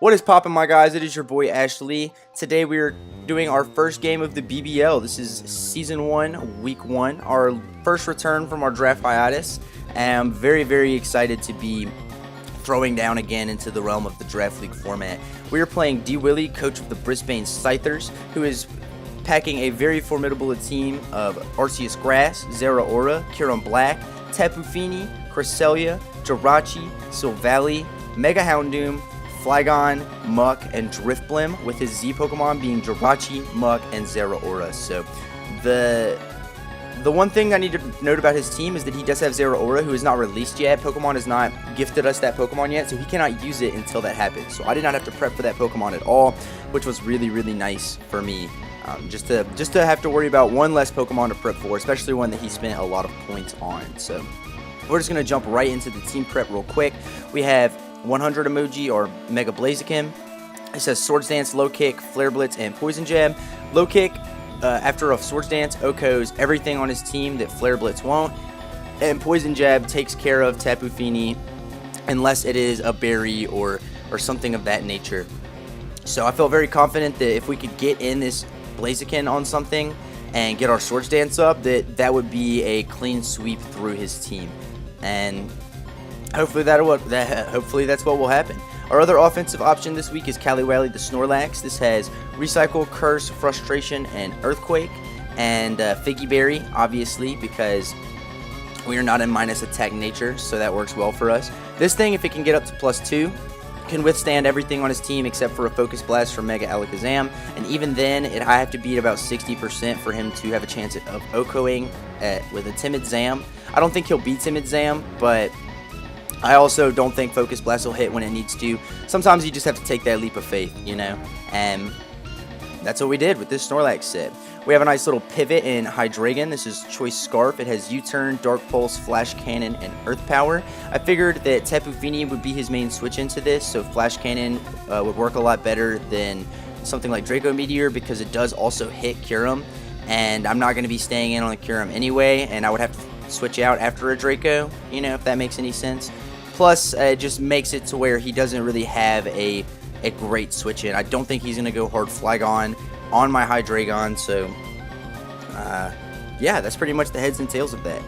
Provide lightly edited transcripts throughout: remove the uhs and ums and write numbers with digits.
What is poppin', my guys? It is your boy Ashley. Today we are doing our first game of the BBL. This is Season 1, Week 1, our first return from our draft hiatus. And I'm very excited to be throwing down again into the realm of the Draft League format. We are playing Dwilly, coach of the Brisbane Scythers, who is packing a very formidable team of Arceus Grass, Zeraora, Kyurem Black, Tapu Fini, Cresselia, Jirachi, Silvally, Mega Houndoom, Flygon, Muck, and Drifblim, with his Z Pokemon being Jirachi, Muck, and Zeraora. So the one thing I need to note about his team is that he does have Zeraora, who is not released yet. Pokemon has not gifted us that Pokemon yet, so he cannot use it until that happens. So I did not have to prep for that Pokemon at all, which was really nice for me. Just to have to worry about one less Pokemon to prep for, especially one that he spent a lot of points on. So we're just going to jump right into the team prep real quick. We have 100 emoji or Mega Blaziken. It says Swords Dance, Low Kick, Flare Blitz, and Poison Jab. Low Kick, after a Swords Dance, OHKOs everything on his team that Flare Blitz won't. And Poison Jab takes care of Tapu Fini unless it is a berry or something of that nature. So I felt very confident that if we could get in this Blaziken on something and get our Swords Dance up, that would be a clean sweep through his team. And hopefully that's what will happen. Our other offensive option this week is Caliwally the Snorlax. This has Recycle, Curse, Frustration, and Earthquake. And Figgy Berry, obviously, because we are not in minus attack nature, so that works well for us. This thing, if it can get up to +2, can withstand everything on his team except for a Focus Blast from Mega Alakazam. And even then, I have to beat about 60% for him to have a chance of OHKOing with a Timid Zam. I don't think he'll beat Timid Zam, but I also don't think Focus Blast will hit when it needs to. Sometimes you just have to take that leap of faith, you know, and that's what we did with this Snorlax set. We have a nice little pivot in Hydreigon. This is Choice Scarf. It has U-Turn, Dark Pulse, Flash Cannon, and Earth Power. I figured that Tapu Fini would be his main switch into this, so Flash Cannon would work a lot better than something like Draco Meteor because it does also hit Kyurem, and I'm not going to be staying in on the Kyurem anyway, and I would have to switch out after a Draco, you know, if that makes any sense. Plus, it just makes it to where he doesn't really have a great switch in. I don't think he's going to go hard Flygon on my Hydreigon, so yeah, that's pretty much the heads and tails of that.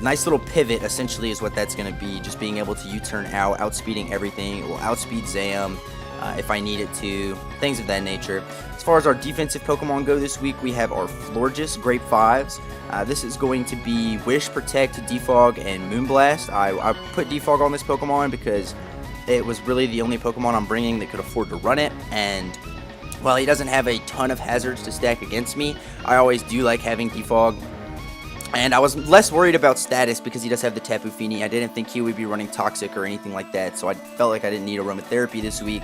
Nice little pivot, essentially, is what that's going to be. Just being able to U-turn out, outspeeding everything. It will outspeed Zam if I need it to, things of that nature. As far as our defensive Pokemon go this week, we have our Florges, Grape 5s. This is going to be Wish, Protect, Defog, and Moonblast. I put Defog on this Pokemon because it was really the only Pokemon I'm bringing that could afford to run it, and while he doesn't have a ton of hazards to stack against me, I always do like having Defog. And I was less worried about status because he does have the Tapu Fini. I didn't think he would be running Toxic or anything like that, so I felt like I didn't need Aromatherapy this week.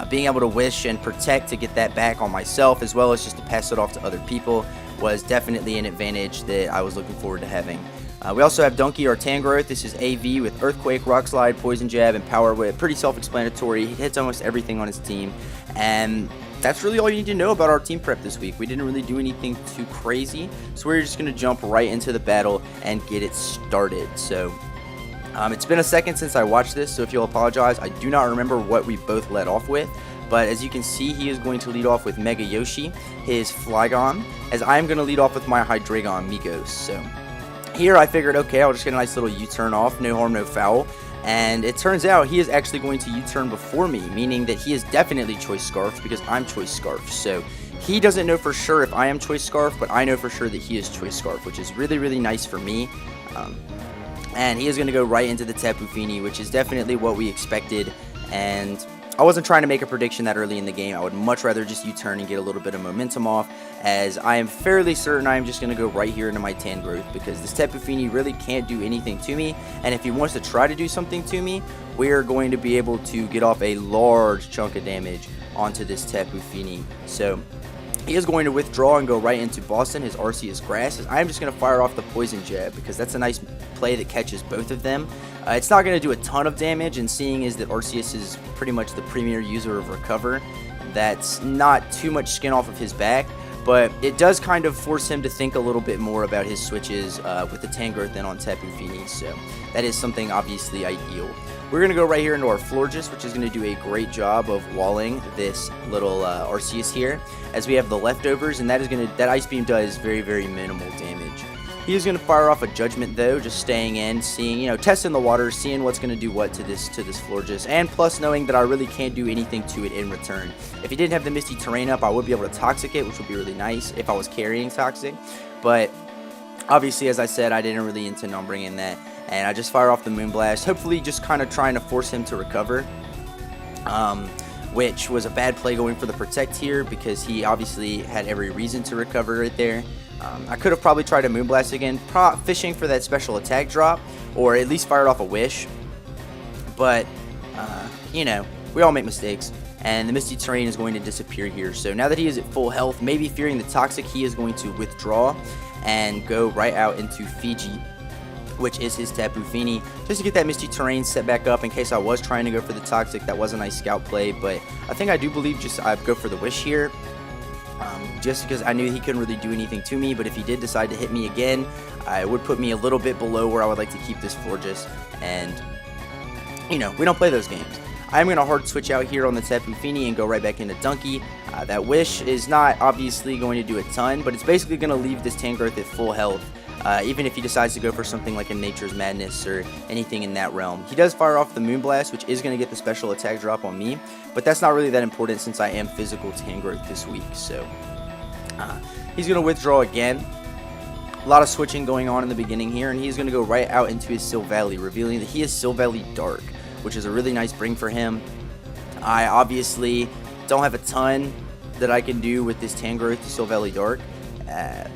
Being able to Wish and Protect to get that back on myself, as well as just to pass it off to other people, was definitely an advantage that I was looking forward to having. We also have Donkey or Tangrowth. This is AV with Earthquake, Rock Slide, Poison Jab, and Power Whip. Pretty self-explanatory. He hits almost everything on his team, and that's really all you need to know about our team prep this week. We didn't really do anything too crazy, so we're just going to jump right into the battle and get it started. So it's been a second since I watched this, so if you'll apologize, I do not remember what we both led off with. But as you can see, he is going to lead off with Mega Yoshi, his Flygon, as I am going to lead off with my Hydreigon Migos. So here I figured, okay, I'll just get a nice little U-turn off, no harm, no foul. And it turns out he is actually going to U-turn before me, meaning that he is definitely Choice Scarf because I'm Choice Scarf. So he doesn't know for sure if I am Choice Scarf, but I know for sure that he is Choice Scarf, which is really nice for me. And he is going to go right into the Tapu Fini, which is definitely what we expected. And I wasn't trying to make a prediction that early in the game. I would much rather just U-turn and get a little bit of momentum off, as I am fairly certain I am just going to go right here into my Tangrowth, because this Tapu Fini really can't do anything to me, and if he wants to try to do something to me, we're going to be able to get off a large chunk of damage onto this Tapu Fini. So he is going to withdraw and go right into Boston, his Arceus Grass, as I am just going to fire off the Poison Jab, because that's a nice play that catches both of them. It's not going to do a ton of damage, and seeing is that Arceus is pretty much the premier user of Recover, that's not too much skin off of his back. but it does kind of force him to think a little bit more about his switches with the Tangrowth than on Tapu Fini, so that is something obviously ideal. We're going to go right here into our Florges, which is going to do a great job of walling this little Arceus here, as we have the leftovers, and that Ice Beam does very, very minimal damage. He is going to fire off a Judgment though, just staying in, seeing, testing the waters, seeing what's going to do what to this Florges, and plus knowing that I really can't do anything to it in return. If he didn't have the Misty Terrain up, I would be able to Toxic it, which would be really nice if I was carrying Toxic, but obviously, as I said, I didn't really intend on bringing that, and I just fire off the Moonblast, hopefully just kind of trying to force him to recover, which was a bad play going for the Protect here, because he obviously had every reason to recover right there. I could have probably tried a Moonblast again, fishing for that special attack drop, or at least fired off a Wish, but, we all make mistakes, and the Misty Terrain is going to disappear here. So now that he is at full health, maybe fearing the Toxic, he is going to withdraw and go right out into Fiji, which is his Tapu Fini, just to get that Misty Terrain set back up in case I was trying to go for the Toxic. That was a nice scout play, but I think I do believe I'd go for the Wish here, just because I knew he couldn't really do anything to me, but if he did decide to hit me again, it would put me a little bit below where I would like to keep this Florges, and, we don't play those games. I'm going to hard switch out here on the Tapu Fini and go right back into Donkey. That Wish is not obviously going to do a ton, but it's basically going to leave this Tangrowth at full health, even if he decides to go for something like a Nature's Madness or anything in that realm. He does fire off the Moonblast, which is going to get the special attack drop on me, but that's not really that important since I am physical Tangrowth this week, so he's going to withdraw again. A lot of switching going on in the beginning here, and he's going to go right out into his Silvally, revealing that he is Silvally Dark, which is a really nice bring for him. I obviously don't have a ton that I can do with this Tangrowth to Silvally Dark,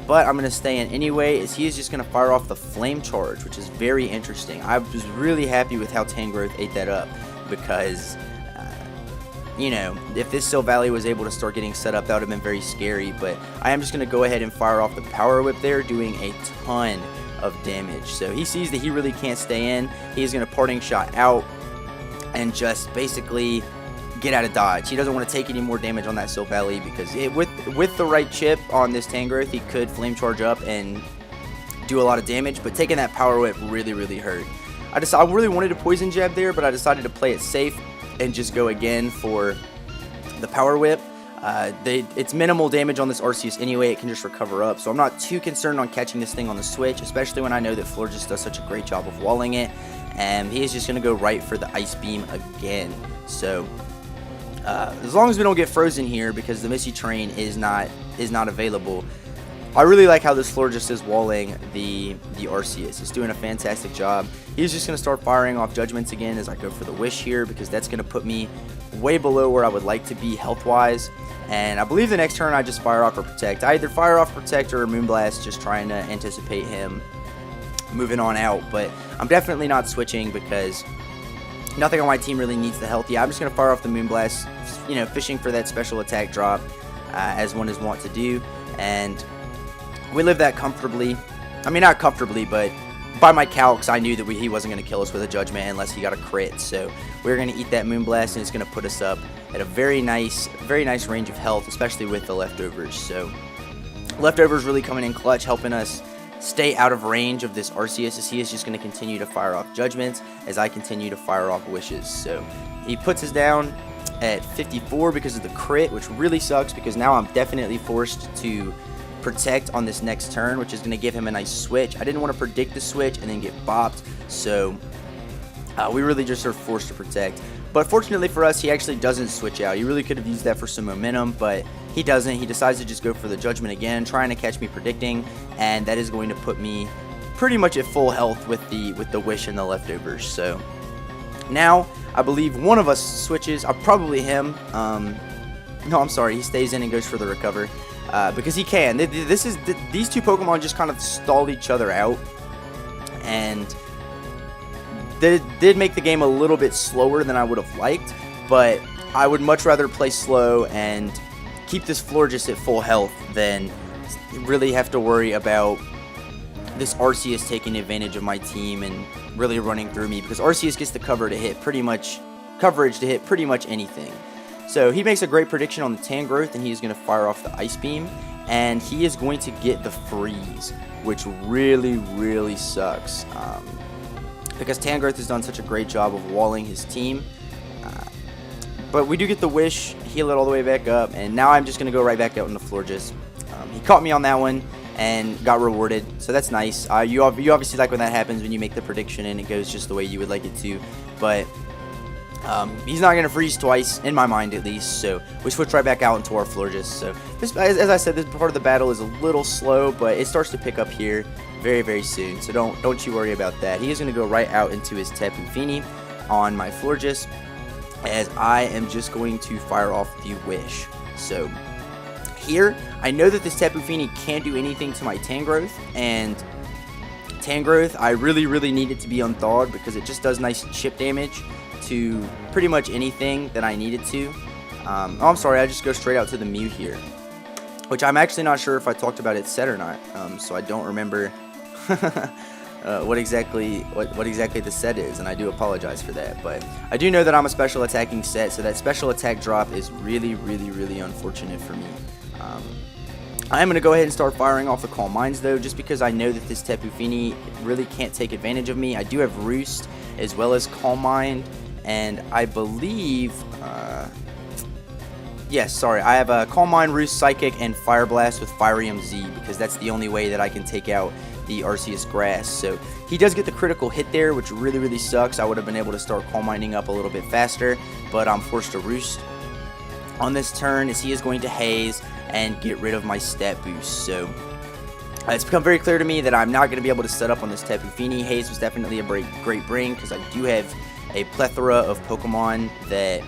but I'm going to stay in anyway, as he is just going to fire off the Flame Charge, which is very interesting. I was really happy with how Tangrowth ate that up, because, if this Silvally was able to start getting set up, that would have been very scary, but I am just going to go ahead and fire off the Power Whip there, doing a ton of damage. So he sees that he really can't stay in. He's going to Parting Shot out and just basically get out of dodge. He doesn't want to take any more damage on that Silvally, because with the right chip on this Tangrowth, he could Flame Charge up and do a lot of damage, but taking that Power Whip really, really hurt. I really wanted to Poison Jab there, but I decided to play it safe and just go again for the Power Whip. It's minimal damage on this Arceus anyway, it can just recover up, so I'm not too concerned on catching this thing on the switch, especially when I know that Florges does such a great job of walling it, and he is just going to go right for the Ice Beam again. So as long as we don't get frozen here, because the Misty Terrain is not available, I really like how this Florges is walling the Arceus. It's doing a fantastic job. He's just going to start firing off Judgments again as I go for the Wish here, because that's going to put me way below where I would like to be health-wise. And I believe the next turn I just fire off or Protect. I either fire off Protect or Moonblast, just trying to anticipate him moving on out. But I'm definitely not switching, because nothing on my team really needs the health. Yeah, I'm just going to fire off the Moonblast, fishing for that special attack drop, as one is wont to do. And we live that comfortably. I mean, not comfortably, but by my calcs, I knew that he wasn't going to kill us with a Judgment unless he got a crit. So we're going to eat that Moonblast, and it's going to put us up at a very nice range of health, especially with the leftovers. So leftovers really coming in clutch, helping us stay out of range of this Arceus, as he is just going to continue to fire off Judgments as I continue to fire off Wishes. So he puts us down at 54 because of the crit, which really sucks, because now I'm definitely forced to Protect on this next turn, which is going to give him a nice switch. I didn't want to predict the switch and then get bopped, so we really just are forced to Protect. But fortunately for us, he actually doesn't switch out. He really could have used that for some momentum, but he doesn't. He decides to just go for the Judgment again, trying to catch me predicting, and that is going to put me pretty much at full health with the Wish and the leftovers. So now I believe one of us switches. Probably him. No, I'm sorry. He stays in and goes for the Recover. Because he can. These two Pokemon just kind of stalled each other out, and they did make the game a little bit slower than I would have liked, but I would much rather play slow and keep this Florges at full health than really have to worry about this Arceus taking advantage of my team and really running through me, because Arceus gets the coverage to hit pretty much anything. So he makes a great prediction on the Tangrowth, and he's going to fire off the Ice Beam, and he is going to get the freeze, which really sucks, because Tangrowth has done such a great job of walling his team. But we do get the wish, heal it all the way back up, and now I'm just going to go right back out in the Florges. He caught me on that one and got rewarded, so that's nice. You obviously like when that happens, when you make the prediction and it goes just the way you would like it to, but he's not going to freeze twice, in my mind at least, so we switch right back out into our Florges. So this, as I said, this part of the battle is a little slow, but it starts to pick up here very soon, so don't you worry about that. He is going to go right out into his Tapu Fini on my Florges, as I am just going to fire off the wish. So here, I know that this Tapu Fini can't do anything to my Tangrowth, and Tangrowth, I really need it to be unthawed because it just does nice chip damage to pretty much anything that I need it to. Oh, I'm sorry, I just go straight out to the Mew here, which I'm actually not sure if I talked about its set or not, so I don't remember what exactly the set is, and I do apologize for that. But I do know that I'm a special attacking set, so that special attack drop is really unfortunate for me. I am going to go ahead and start firing off the Calm Minds though, just because I know that this Tapu Fini really can't take advantage of me. I do have Roost as well as Calm Mind, and I believe, yes, sorry, I have a Calm Mind, Roost, Psychic, and Fire Blast with Firium Z, because that's the only way that I can take out the Arceus Grass. So he does get the critical hit there, which really sucks. I would have been able to start Calm Minding up a little bit faster, but I'm forced to Roost on this turn, as he is going to Haze and get rid of my stat boost. So it's become very clear to me that I'm not going to be able to set up on this Tapu Fini. Haze was definitely a great bring, because I do have a plethora of Pokemon that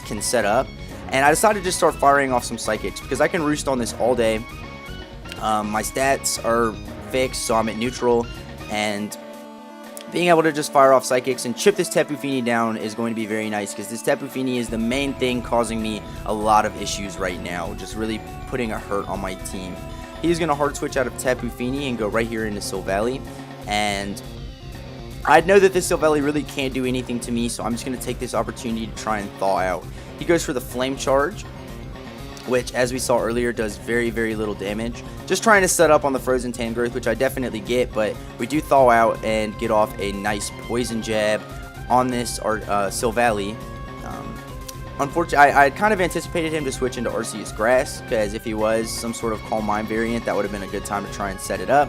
can set up, and I decided to just start firing off some Psychics because I can Roost on this all day. My stats are fixed, so I'm at neutral, and being able to just fire off Psychics and chip this Tapu Fini down is going to be very nice, because this Tapu Fini is the main thing causing me a lot of issues right now, just really putting a hurt on my team. He's going to hard switch out of Tapu Fini and go right here into Silvally, and I know that this Silvally really can't do anything to me, so I'm just going to take this opportunity to try and thaw out. He goes for the Flame Charge, which, as we saw earlier, does very little damage. Just trying to set up on the Frozen Tangrowth, which I definitely get, but we do thaw out and get off a nice Poison Jab on this Silvally. Unfortunately, I kind of anticipated him to switch into Arceus Grass, because if he was some sort of Calm Mind variant, that would have been a good time to try and set it up.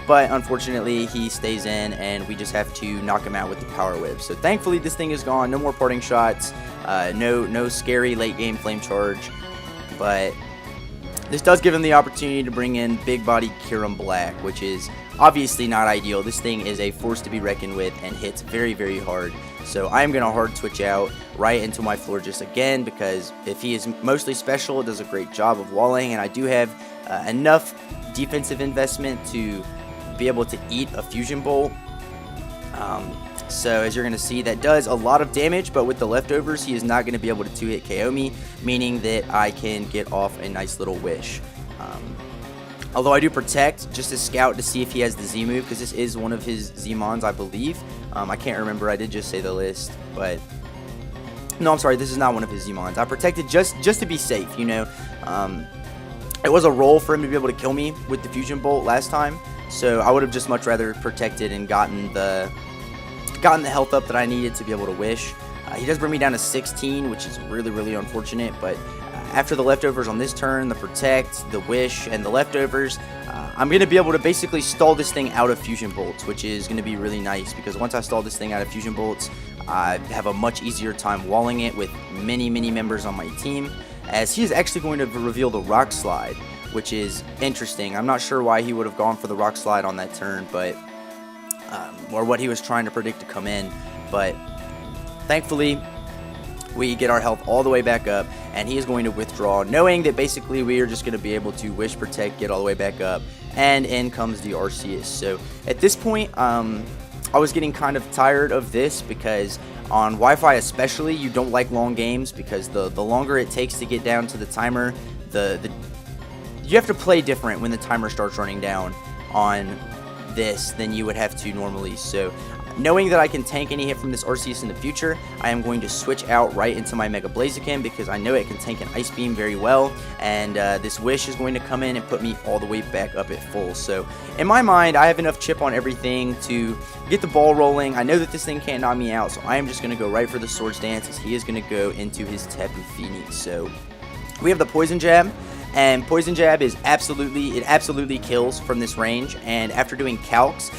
But unfortunately, he stays in, and we just have to knock him out with the Power Whip. So thankfully, this thing is gone. No more parting shots. No scary late game Flame Charge. But this does give him the opportunity to bring in Big Body Kyurem Black, which is obviously not ideal. This thing is a force to be reckoned with and hits very hard. So I am going to hard switch out right into my Florges again, because if he is mostly special, it does a great job of walling, and I do have enough defensive investment to be able to eat a Fusion Bolt. So as you're going to see, that does a lot of damage, but with the leftovers, he is not going to be able to 2-hit KO me, meaning that I can get off a nice little wish. Although I do protect just to scout to see if he has the Z move, because this is one of his Z-Mons, I believe. I can't remember, I did just say the list, but no, I'm sorry, this is not one of his Z-Mons. I protected just to be safe, you know. It was a roll for him to be able to kill me with the Fusion Bolt last time, so I would have just much rather protected and gotten the health up that I needed to be able to wish. He does bring me down to 16, which is really unfortunate, but after the leftovers on this turn, the protect, the wish, and the leftovers, I'm going to be able to basically stall this thing out of Fusion Bolts, which is going to be really nice, because once I stall this thing out of Fusion Bolts, I have a much easier time walling it with many members on my team, as he is actually going to reveal the Rock Slide, which is interesting. I'm not sure why he would have gone for the Rock Slide on that turn, but or what he was trying to predict to come in, but thankfully we get our health all the way back up, and he is going to withdraw, knowing that basically we are just going to be able to wish, protect, get all the way back up, and in comes the Arceus. So at this point, I was getting kind of tired of this, because on Wi-Fi especially, you don't like long games, because the longer it takes to get down to the timer, you have to play different when the timer starts running down on this than you would have to normally. So knowing that I can tank any hit from this Arceus in the future, I am going to switch out right into my Mega Blaziken because I know it can tank an Ice Beam very well, and this Wish is going to come in and put me all the way back up at full. So in my mind, I have enough chip on everything to get the ball rolling. I know that this thing can't knock me out, so I am just going to go right for the Swords Dance as he is going to go into his Tapu Fini. So we have the Poison Jab, and Poison Jab is absolutely kills from this range, and after doing calcs,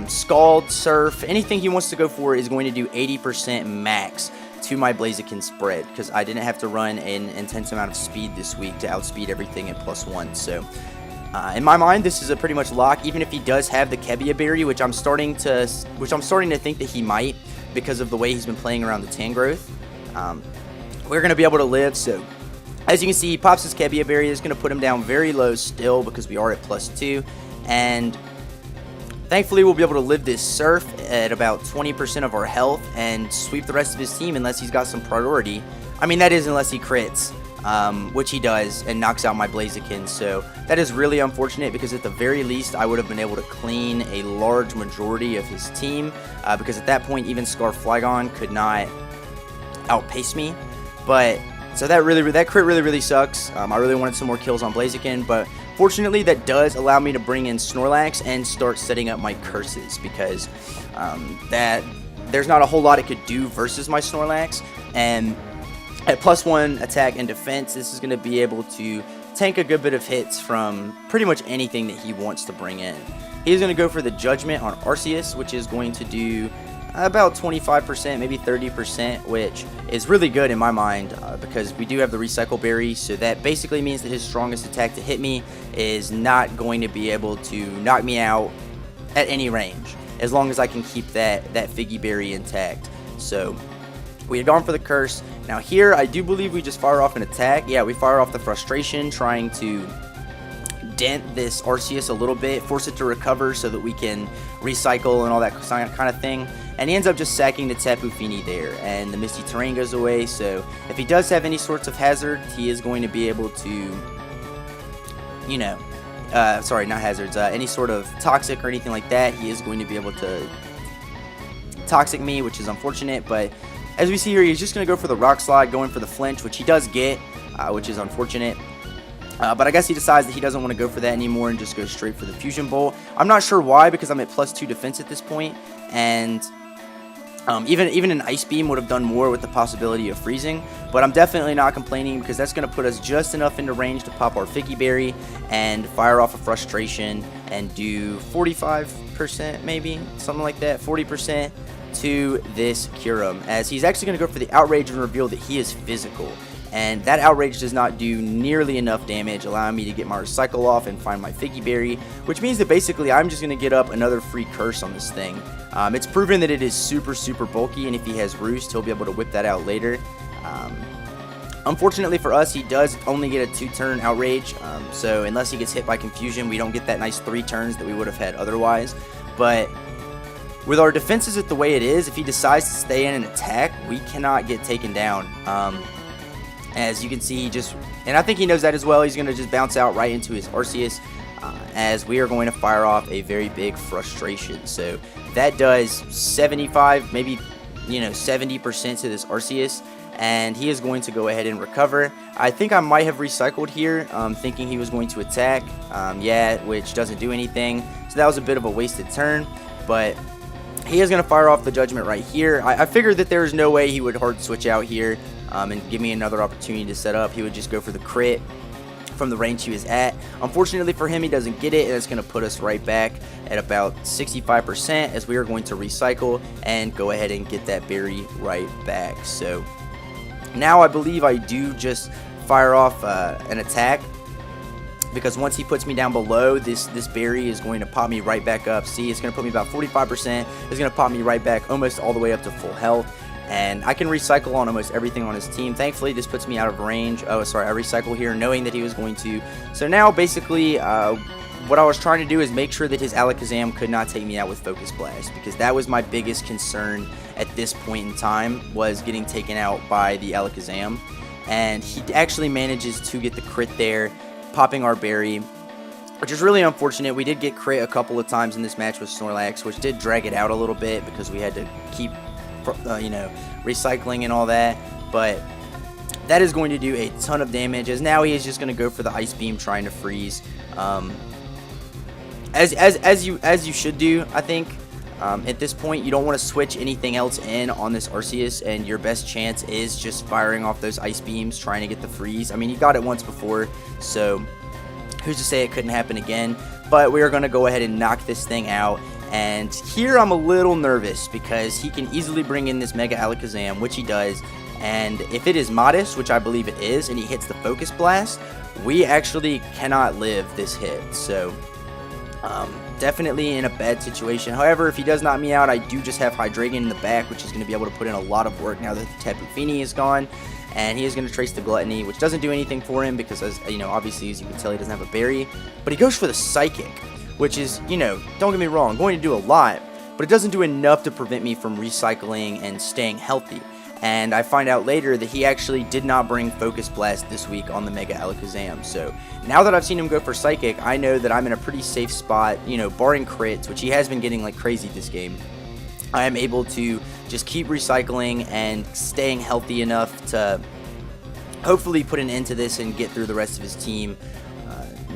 Scald, Surf, anything he wants to go for is going to do 80% max to my Blaziken spread, because I didn't have to run an intense amount of speed this week to outspeed everything at +1. So in my mind, this is a pretty much lock, even if he does have the Kebia Berry, which I'm starting to think that he might because of the way he's been playing around the Tangrowth. We're going to be able to live. So as you can see, he pops his Kebia Berry. It's going to put him down very low still because we are at +2, and thankfully we'll be able to live this Surf at about 20% of our health and sweep the rest of his team unless he's got some priority. I mean, that is unless he crits, which he does, and knocks out my Blaziken. So that is really unfortunate because at the very least I would have been able to clean a large majority of his team, because at that point even Scarf Flygon could not outpace me. But so that crit really sucks. I really wanted some more kills on Blaziken, but fortunately that does allow me to bring in Snorlax and start setting up my curses, because there's not a whole lot it could do versus my Snorlax, and at +1 attack and defense, this is going to be able to tank a good bit of hits from pretty much anything that he wants to bring in. He's going to go for the Judgment on Arceus, which is going to do about 25%, maybe 30%, which is really good in my mind, because we do have the Recycle Berry, so that basically means that his strongest attack to hit me is not going to be able to knock me out at any range, as long as I can keep that Figgy Berry intact. So we had gone for the Curse. Now here, I do believe we just fire off an attack. Yeah, we fire off the Frustration, trying to dent this Arceus a little bit, force it to recover so that we can recycle and all that kind of thing. And he ends up just sacking the Tapu Fini there, and the Misty Terrain goes away. So if he does have any sorts of hazard, he is going to be able to, you know, sorry, not hazards, any sort of toxic or anything like that, he is going to be able to toxic me, which is unfortunate. But as we see here, he's just going to go for the Rock Slide, going for the flinch, which he does get, which is unfortunate. But I guess he decides that he doesn't want to go for that anymore and just go straight for the Fusion Bolt. I'm not sure why, because I'm at +2 defense at this point, and even an Ice Beam would have done more with the possibility of freezing, but I'm definitely not complaining because that's going to put us just enough into range to pop our Figgy Berry and fire off a Frustration and do 45%, maybe, something like that, 40% to this Kyurem, as he's actually going to go for the Outrage and reveal that he is physical. And that Outrage does not do nearly enough damage, allowing me to get my Recycle off and find my Figgy Berry, which means that basically I'm just going to get up another free Curse on this thing. It's proven that it is super bulky, and if he has Roost, he'll be able to whip that out later. Unfortunately for us, he does only get a 2-turn Outrage, so unless he gets hit by Confusion, we don't get that nice 3 turns that we would have had otherwise. But with our defenses at the way it is, if he decides to stay in an attack, we cannot get taken down. As you can see, and I think he knows that as well, he's going to just bounce out right into his Arceus, as we are going to fire off a very big Frustration. So that does 75, maybe, 70% to this Arceus, and he is going to go ahead and recover. I think I might have recycled here, thinking he was going to attack, which doesn't do anything, so that was a bit of a wasted turn, but he is going to fire off the Judgment right here. I figured that there was no way he would hard switch out here and give me another opportunity to set up. He would just go for the crit from the range he was at. Unfortunately for him, he doesn't get it, and it's going to put us right back at about 65%, as we are going to recycle and go ahead and get that berry right back. So now I believe I do just fire off an attack, because once he puts me down below, this berry is going to pop me right back up. See, it's going to put me about 45%. It's going to pop me right back almost all the way up to full health. And I can recycle on almost everything on his team. Thankfully, this puts me out of range. Oh, sorry, I recycle here knowing that he was going to. So now, basically, what I was trying to do is make sure that his Alakazam could not take me out with Focus Blast, because that was my biggest concern at this point in time, was getting taken out by the Alakazam. And he actually manages to get the crit there, popping our berry. which is really unfortunate. We did get crit a couple of times in this match with Snorlax, which did drag it out a little bit because we had to keep, recycling and all that. But that is going to do a ton of damage, as now he is just going to go for the Ice Beam, trying to freeze. As you should do, I think. At this point, you don't want to switch anything else in on this Arceus, and your best chance is just firing off those Ice Beams, trying to get the freeze. I mean, you got it once before, so who's to say it couldn't happen again? But we are going to go ahead and knock this thing out. And here I'm a little nervous because he can easily bring in this Mega Alakazam, which he does. And if it is modest, which I believe it is, and he hits the Focus Blast, we actually cannot live this hit. So definitely in a bad situation. However, if he does knock me out, I do just have Hydreigon in the back, which is going to be able to put in a lot of work now that the Tapu Fini is gone. And he is going to trace the Gluttony, which doesn't do anything for him because, as you know, obviously, as you can tell, he doesn't have a berry. But he goes for the Psychic, which is, don't get me wrong, going to do a lot, but it doesn't do enough to prevent me from recycling and staying healthy. And I find out later that he actually did not bring Focus Blast this week on the Mega Alakazam. So now that I've seen him go for Psychic, I know that I'm in a pretty safe spot, barring crits, which he has been getting like crazy this game. I am able to just keep recycling and staying healthy enough to hopefully put an end to this and get through the rest of his team,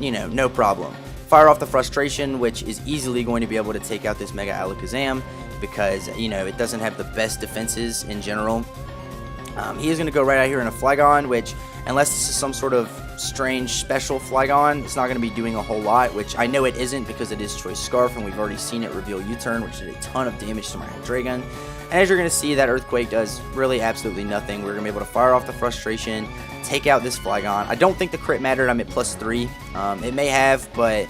no problem. Fire off the Frustration, which is easily going to be able to take out this Mega Alakazam because, it doesn't have the best defenses in general. He is going to go right out here in a Flygon, which, unless this is some sort of strange special Flygon, it's not going to be doing a whole lot, which I know it isn't because it is Choice Scarf, and we've already seen it reveal U-Turn, which did a ton of damage to my Hydreigon. And as you're going to see, that Earthquake does really absolutely nothing. We're going to be able to fire off the Frustration, take out this Flygon. I don't think the crit mattered. I'm at +3. It may have, but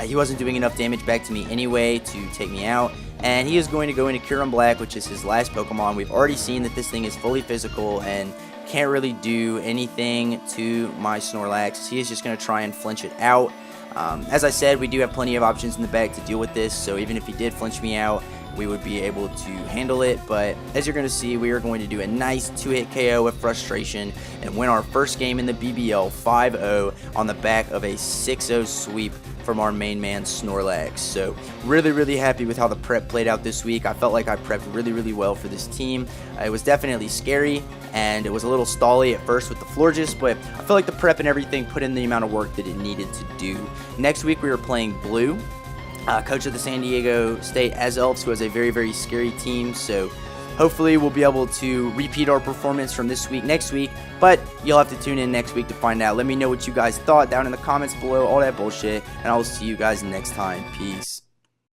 he wasn't doing enough damage back to me anyway to take me out. And he is going to go into Kyurem Black, which is his last Pokemon. We've already seen that this thing is fully physical and can't really do anything to my Snorlax. He is just going to try and flinch it out. As I said, we do have plenty of options in the bag to deal with this, so even if he did flinch me out, we would be able to handle it. But as you're going to see, we are going to do a nice 2-hit KO with Frustration and win our first game in the BBL 5-0 on the back of a 6-0 sweep from our main man Snorlax. So really happy with how the prep played out this week. I felt like I prepped really well for this team. It was definitely scary and it was a little stally at first with the Florges, but I feel like the prep and everything put in the amount of work that it needed to do. Next week we are playing Blue, coach of the San Diego State Elves, who has a very scary team. So hopefully we'll be able to repeat our performance from this week next week, but you'll have to tune in next week to find out. Let me know what you guys thought down in the comments below, all that bullshit, and I will see you guys next time. Peace.